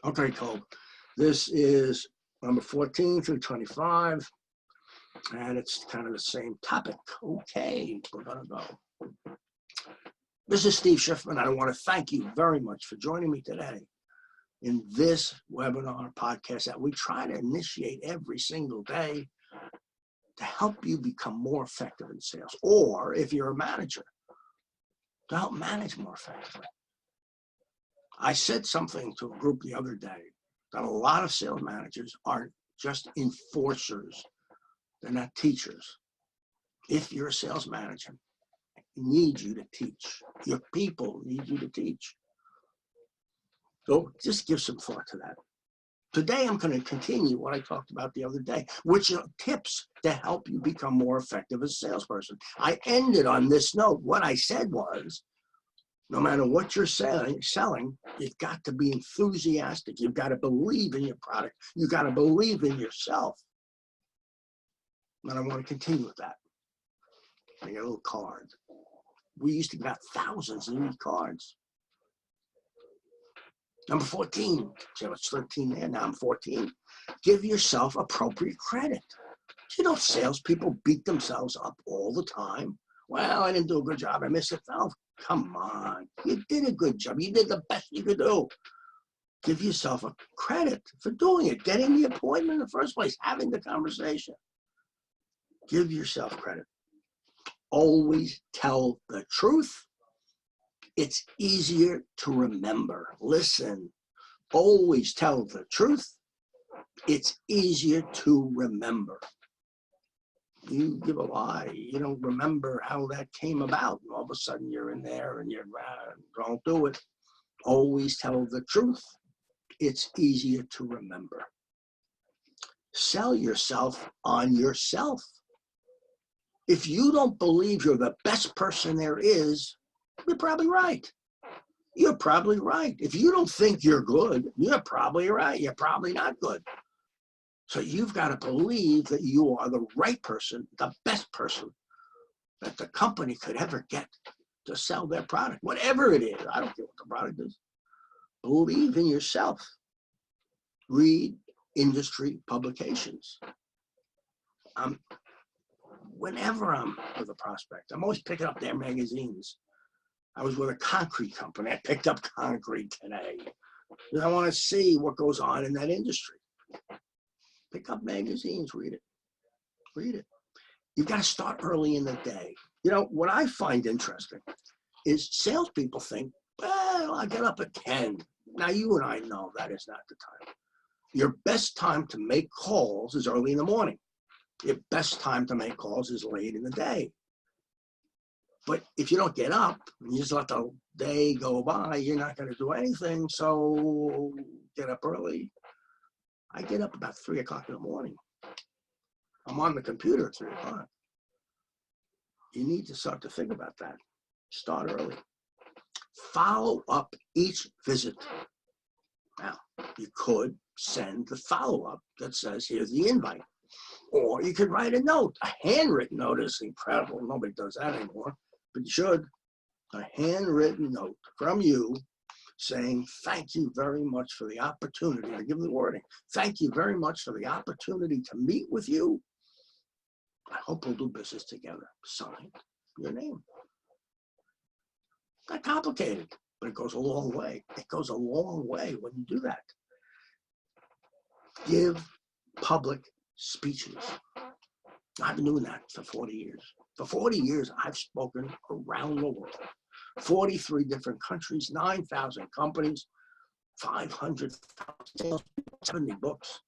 Okay, Cole. This is number 14 through 25, and it's kind of the same topic. Okay, we're going to go. This is Steve Schiffman. I want to thank you very much for joining me today in this webinar podcast that we try to initiate every single day to help you become more effective in sales, or if you're a manager, to help manage more effectively. I said something to a group the other day that a lot of sales managers are just enforcers. They're not teachers. If you're a sales manager, need you to teach. Your people need you to teach. So just give some thought to that. Today, I'm going to continue what I talked about the other day, which are tips to help you become more effective as a salesperson. I ended on this note. What I said was, no matter what you're selling, you've got to be enthusiastic. You've got to believe in your product. You've got to believe in yourself. And I want to continue with that. I got a little card. We used to give out thousands of these cards. Number 14, so it's 13 there, now I'm 14. Give yourself appropriate credit. You know, salespeople beat themselves up all the time. Well, I didn't do a good job, I missed it. Oh, come on, you did a good job. You did the best you could do. Give yourself a credit for doing it, getting the appointment in the first place, having the conversation. Give yourself credit. Always tell the truth. It's easier to remember. Listen, always tell the truth. It's easier to remember. You give a lie, you don't remember how that came about. All of a sudden you're in there and you're, don't do it. Always tell the truth. It's easier to remember. Sell yourself on yourself. If you don't believe you're the best person there is, you're probably right. You're probably right. If you don't think you're good, you're probably right. You're probably not good. So you've got to believe that you are the right person, the best person that the company could ever get to sell their product, whatever it is. I don't care what the product is. Believe in yourself. Read industry publications. Whenever I'm with a prospect, I'm always picking up their magazines. I was with a concrete company. I picked up concrete today. I want to see what goes on in that industry. Pick up magazines, read it. Read it. You've got to start early in the day. You know, what I find interesting is salespeople think, well, I get up at 10. Now, you and I know that is not the time. Your best time to make calls is early in the morning. Your best time to make calls is late in the day. But if you don't get up, you just let the day go by, you're not going to do anything. So get up early. I get up about 3 o'clock in the morning. I'm on the computer at 3 o'clock. You need to start to think about that. Start early. Follow up each visit. Now, you could send the follow-up that says, here's the invite. Or you could write a note. A handwritten note is incredible. Nobody does that anymore. But you should. A handwritten note from you saying, thank you very much for the opportunity. I give the wording. Thank you very much for the opportunity to meet with you. I hope we'll do business together. Sign your name. Not complicated, but it goes a long way. It goes a long way when you do that. Give public speeches. I've been doing that for 40 years. For 40 years, I've spoken around the world. 43 different countries, 9,000 companies, 500,000 salespeople, 70 books.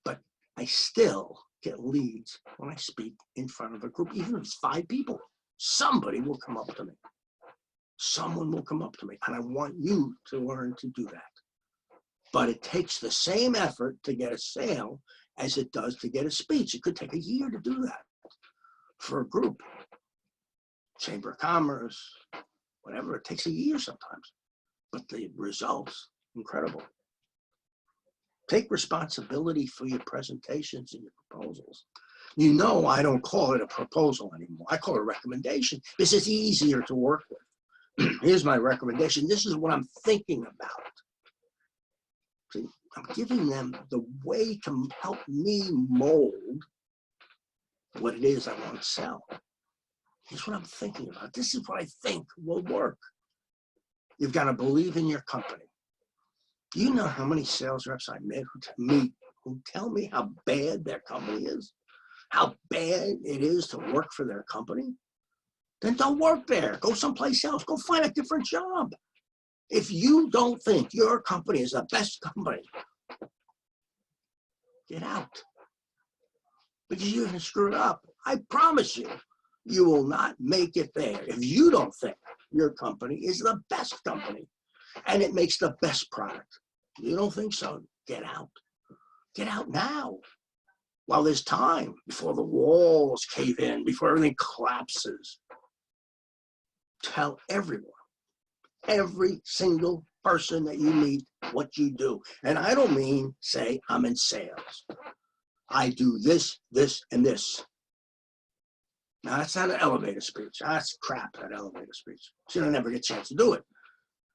But I still get leads when I speak in front of a group, even if it's 5 people. Somebody will come up to me. Someone will come up to me, and I want you to learn to do that. But it takes the same effort to get a sale as it does to get a speech. It could take a year to do that for a group. Chamber of Commerce, whatever, it takes a year sometimes. But the results, incredible. Take responsibility for your presentations and your proposals. You know, I don't call it a proposal anymore. I call it a recommendation. This is easier to work with. Here's my recommendation. This is what I'm thinking about. See, I'm giving them the way to help me mold what it is I want to sell. Here's what I'm thinking about. This is what I think will work. You've got to believe in your company. Do you know how many sales reps I met who tell me how bad their company is? How bad it is to work for their company? Then don't work there. Go someplace else. Go find a different job. If you don't think your company is the best company, get out. Because you can screw it up. I promise you, you will not make it there if you don't think your company is the best company and it makes the best product. You don't think so? Get out. Get out now while there's time, before the walls cave in, before everything collapses. Tell everyone, every single person that you meet, what you do. And I don't mean say I'm in sales. I do this, this, and this. Now, that's not an elevator speech. That's crap, that elevator speech. So you don't never get a chance to do it.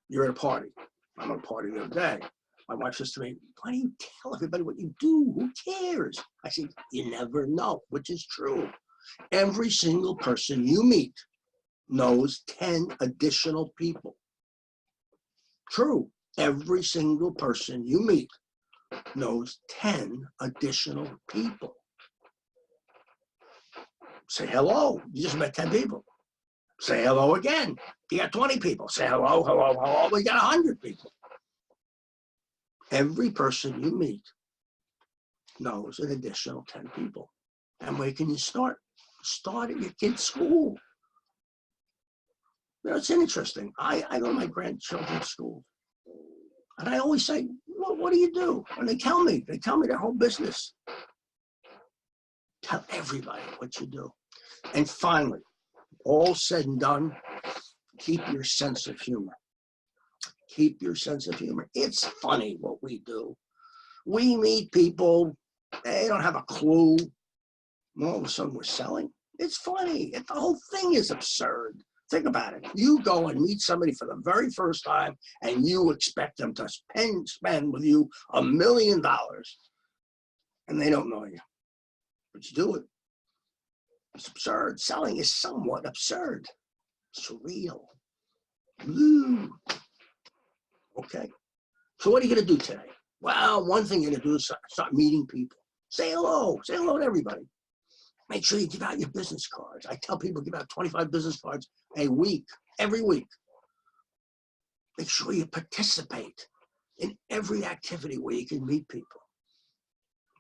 You're at a party. I'm at a party the other day. My wife says to me, why do you tell everybody what you do? Who cares? I said, you never know, which is true. Every single person you meet knows 10 additional people. True. Every single person you meet knows 10 additional people. Say hello. You just met 10 people. Say hello again. You got 20 people. Say hello, hello, hello. We got 100 people. Every person you meet knows an additional 10 people. And where can you start? Start at your kid's school. You know, it's interesting. I go to my grandchildren's school. And I always say, well, what do you do? And they tell me their whole business. Tell everybody what you do. And finally, all said and done, keep your sense of humor. Keep your sense of humor. It's funny what we do. We meet people, they don't have a clue. All of a sudden we're selling. It's funny. The whole thing is absurd. Think about it. You go and meet somebody for the very first time and you expect them to spend with you $1 million and they don't know you. But you do it. It's absurd. Selling is somewhat absurd. Surreal. Ooh. Okay. So what are you going to do today? Well, one thing you're going to do is start meeting people. Say hello. Say hello to everybody. Make sure you give out your business cards. I tell people give out 25 business cards a week, every week. Make sure you participate in every activity where you can meet people.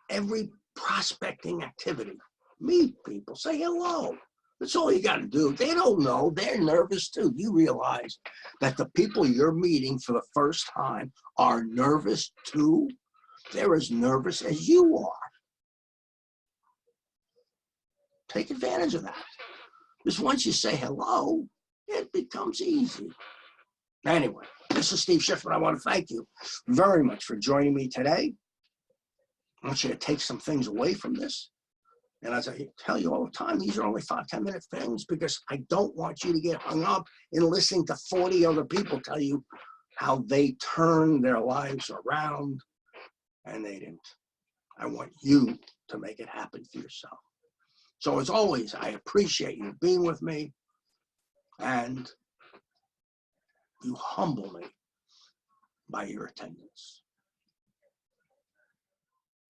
Every prospecting activity. Meet people. Say hello. That's all you got to do. They don't know. They're nervous too. You realize that the people you're meeting for the first time are nervous too? They're as nervous as you are. Take advantage of that. Because once you say hello, it becomes easy. Anyway, this is Steve Schiffman. I want to thank you very much for joining me today. I want you to take some things away from this. And as I tell you all the time, these are only 5-10 minute things because I don't want you to get hung up in listening to 40 other people tell you how they turn their lives around and they didn't. I want you to make it happen for yourself. So as always, I appreciate you being with me and you humble me by your attendance.